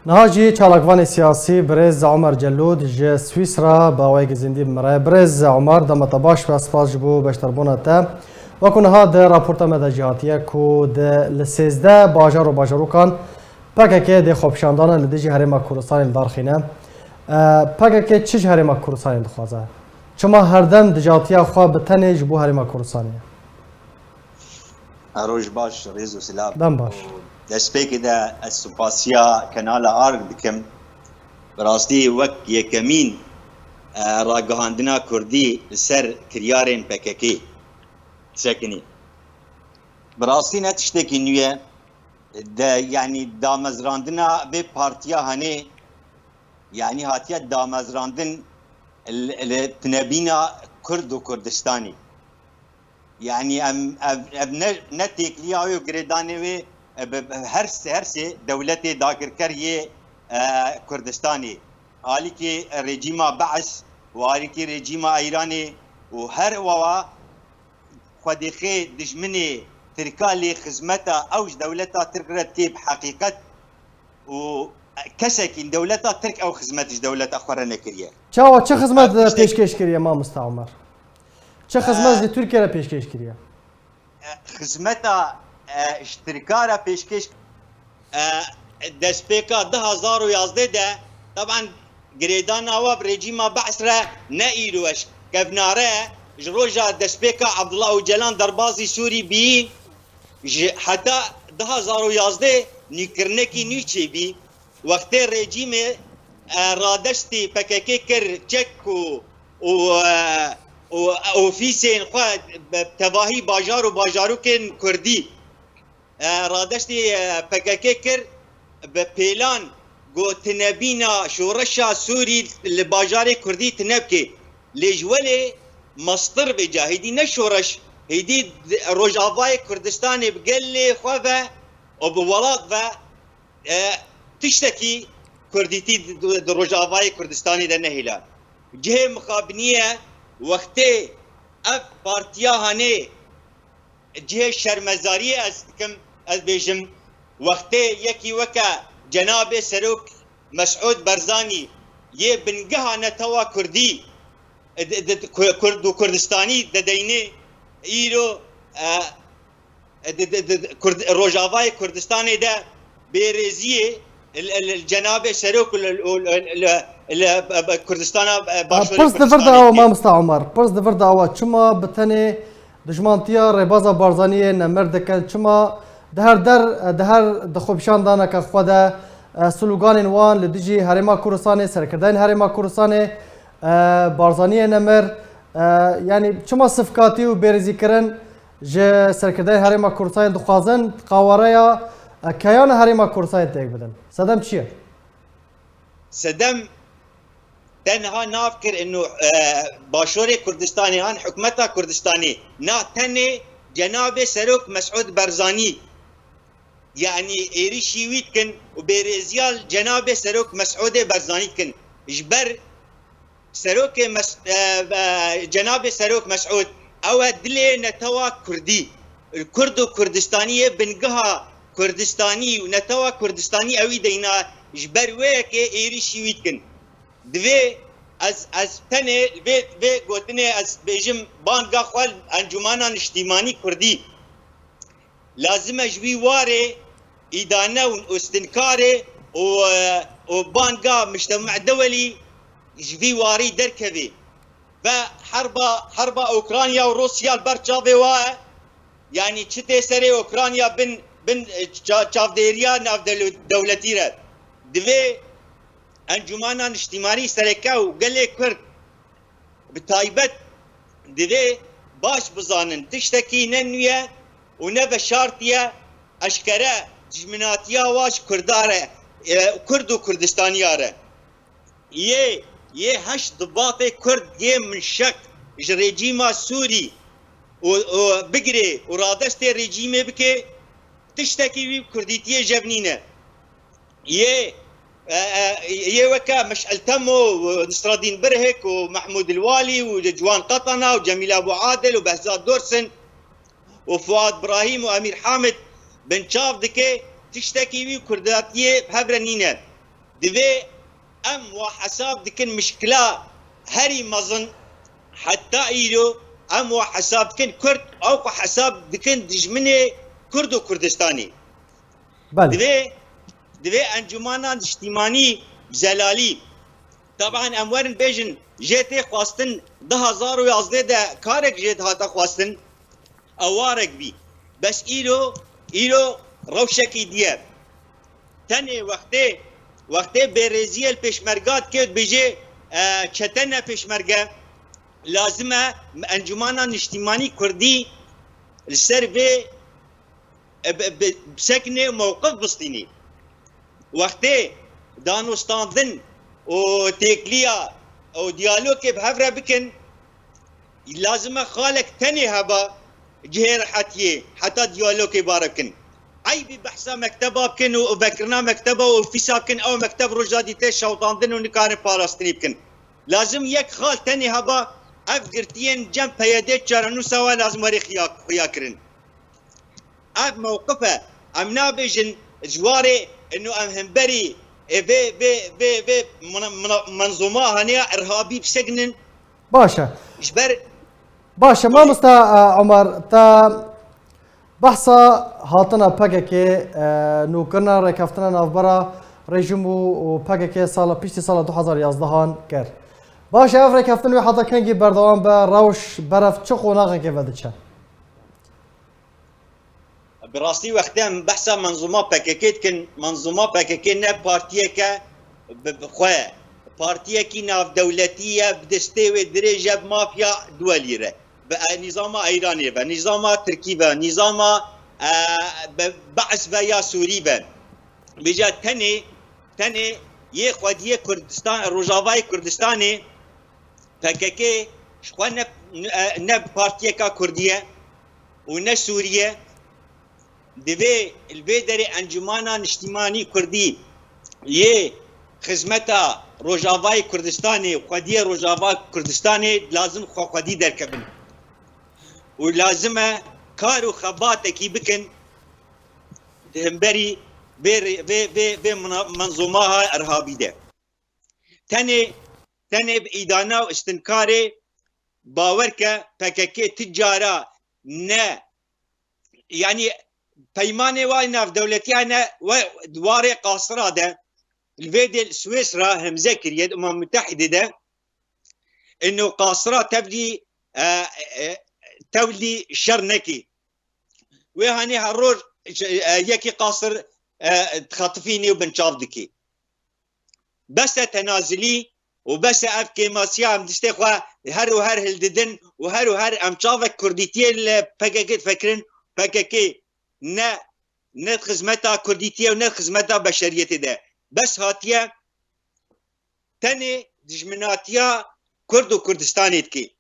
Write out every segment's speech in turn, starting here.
نهاجی چالاکوان سیاسی برز عمر جلود ج سویسرا با وی گزیندی مره برز عمر دمت باش و سپاس جبو بشتربونه تا و کنها ده راپورت مدجاتیه کو ده لسیزده باجار و باجاروکان پکه که ده خوبشاندانه لدیجی هرما کردستان دارخینه پکه که چیج هرما کردستان دخوازه چما هردم دجاتیه خواه بتنه جبو هرما کردستانیه روش باش ريز وسلام دم باش دسبيك دا السوباسيا كنال ارك بكم براستي وك يكمين راگهاندنا كردي سر كريارين PKK سكني براستي نتشتكي نوية دا يعني دامزراندنا بي بارتيا هني يعني هاتيا دامزراندن التنابينا كرد وكردستاني يعني نتيك لياوي وقريداني وي هرسي دولتي داكر كريه كردستاني آليكي رجيما بعث وآليكي رجيما ايراني وهر ووا خديخي دجمني تركالي خزمتا اوج دولتا تركرتي بحقيقة وكسكين دولتا ترك او خزمتش دولتا اخورانا كريه چاوا چه خدمت پیشکش کریه ما مستعمر چه خدمت دی ترکیه را پیشکش کریه خدمتا اشتراكارا پیشکش دسپیکا 2011 ده طبعا گریدان آواب رژیم بعث را نئیروش کفناره جروجا دسپیکا عبدالله اوجلان دربازی سوری بی حتی 2011 نیکرنکی نیچه بی وقتی رژیم رادشتی پککی کر چک و اوفیسین خود تواهی باجار و باجاروکن کردی رادشتی پککی کر به پیلان گو تنبینا شورشا سوری لباجار کردی تنبکی لیجولی مصدر بجاهدی نشورش هیدی روجاوای کردستان بگلی خواه و بولاد و تشتکی کردیتی روجاوای کردستانی ده نهیلا جه مخابنیه وقتی اف پارتیا هنه جه شرمزاری از بیجم وقتی یکی وکا جناب سروک مسعود برزانی یه بنگه نتوا کردی کرد و کردستانی ددینه ایرو روجاوای کردستانی ده بیرزیه الجناب سروک كردستان باشوري پرس دفر دعوة ما مستعمر پرس دفر دعوة چما بتني دشمنتيا ربازا بارزانية نمردكل چما دهر دخوبشان دانا که خود سلوگان وان لدیجی هرما کردستان سرکردن هرما کردستان بارزانیه نمر يعني چما صفقاتی و بیرزی کرن جه سرکردن هرما کردستان دخوازن قواریا کیان هرما کردستان تیک بدن صدام چیه؟ صدام تنها نافكر انه باشوري كردستاني هان حكمتها كردستاني نا تني جناب سروك مسعود برزاني يعني ايريشي ويتكن وبيريزيال جناب سروك مسعود برزاني كن جبر سروك جناب سروك مسعود او دلي نتوا كردي الكرد كردستانيه بنقها كردستاني ونتوا كردستاني اوي دينا جبر ويك ايريشي ويتكن دوی از تنه و گوتنه از بیجم بانگا خوال انجمانان اجتماعی کردی لازم اجوی واره ایدانه و استنکاره و بانگا مجتمع دولي جوی واری درکوی و حرب اوکرانیا و روسیا البرچاوه واه يعني چته سره اوکرانیا بن چاودیریا ناف دولتی را دوی انجمانان اجتماعی سرکا و گله کرد بتایبت دوی باش بزانن تشتکی ننویه و نه شرطیه اشکره جمناتیا واش کرداره کرد و کردستانیاره یه هشت ضباط کرد یه من شک رژیم سوری و بگیره و رادست رژیم بکه تشتکی وی کردیتی جبنینه وكا مشعل تمو ونصر الدين برهك ومحمود الوالي وجوان قطنة وجميل ابو عادل وبهزاد دورسن وفؤاد ابراهيم وامير حامد بن شاف دكي تشتكي بي كرداتيه بهبرنينه دبي ام وحساب دكن مشكلة هري مزن حتى ايلو ام وحساب دكن كرد او حساب دكن دجمني كرد وكردستاني بله دبي انجمانان اجتماعي زلالي طبعا امورن بيجن جيتي خواستن 2011 ده كارك جيت هاتا خواستن اوارك بي بس ايلو روشكي دياب تاني وقتی برزیل پیشمرگات که بجه چتنه پیشمرگه لازمه انجمانان اجتماعی کردی لسر به بسکنه موقف بستینی وقتی دانستاندن و تکلیا و دیالوگ که بهفره بکن لازمه خالق تنی هبا جهر حتى دیالوگ باره بکن عيبي بحثا مكتبه بكن وبكرنا مكتبه وفيسا بكن او مكتب رجادي تيش شوطاندن ونكارن باراستني بكن لازم يك خال تاني هبا اف قرتين جنب هيديت جارنو سوا لازم وري خياكرن اف موقفه ام نابجن جواري انه ام همبري في منظومه هنيا ارهابي بسجن باشا اجبر باشا ما مستا عمر تا بحثا هاتنا پاکه نوکرنا رکافتنا نافبرا رژیم و پاکه سال پیشتی سال 2011 کرد. باشه اف رکافتن و حتی کنگی بردوام به روش برف چه خوناقه که وده چه؟ براستی وقتی بحثا منظومه پاکیت کن منظومه پاکه نه پارتیه که بخواه پارتیه کی ناف دولتیه بدسته و درجه مافیا دولیره نظام ایرانی و نظام ترکی و نظام بعث و یا سوری و بجا تنه یه خودیه کردستان روجاوای کردستانی پککه شخوا نه پارتیه که کردیه و نه سوریه دوی البیدر انجمانان اجتماعی کردی یه خدمتا روجاوای کردستانی خودیه روجاوای کردستانی لازم خودی درکبن ولازمه كارو خباته كي بكن همبري بي منظومها ارهابي ده تاني بايدانا واستنكاري باوركا بككي تجارة نا يعني بيماني وانا في دولتي انا دواري قاصرة ده الفيديو سويسرا هم ذكر يد الامم المتحدة ده انه قاصرة تبدي تولي شرنكي وهاني هالروج يكي قاصر تخطفيني وبنشافدكي بس تنازلي وبس افكي ماسيا مدستخوا هر وهر هلددن وهر وهر امشافك كرديتي الباكاكيت فكرن باكاكي نا خدمتا كرديتي ونا خدمتا بشريتي ده بس هاتيا تاني دجمناتيا كرد وكردستاني تكي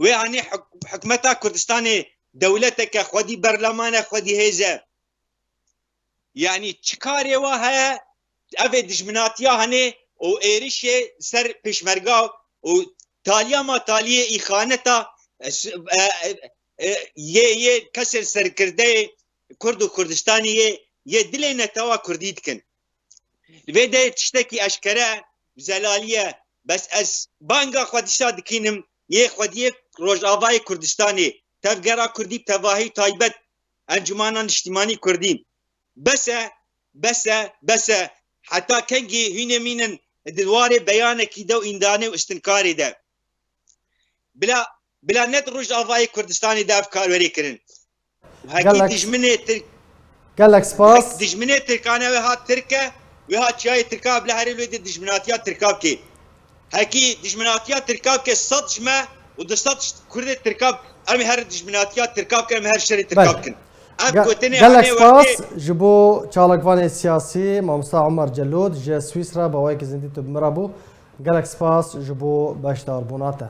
ويعني حكمتها كردستاني دولتك خودي برلمان خودي هيزة يعني تشكاري وها افي دجمناتيا هني و ايريشي سر پشمرگا و تاليا ما تاليا اخانتا يه كسر سر كرده كرد و كردستاني يه دلي نتوا كرديد كن الفيدا تشتكي اشكرا زلالية بس از بانگا خودشتا دكينم يه خوديه روجاوای کردستانی تفگرا کردی تواهی تایبت انجمانان اجتماعی کردی بس حتی کنگی هینه مینن دواره بیانه کی دو ایندانه و استنکاری ده بلا نت روجاوای کردستانی ده افکار وری کرن هکی دجمنه قالك سباس دجمنه ترکانه و هات ترکه و هات چای ترکاب لهری لوی دجمناتیات ترکاب کی هکی دجمناتیات ترکاب کی صدشمه ودستات كرد تركاب ارمي هر دجمناتيات تركاب كان هر شري تركاب كن قال لك سباس جبو چالکوان سیاسی مامستا عمر جلود جه سويسرا بوايك زندي تبمرابو قال لك سباس جبو باش دار بوناته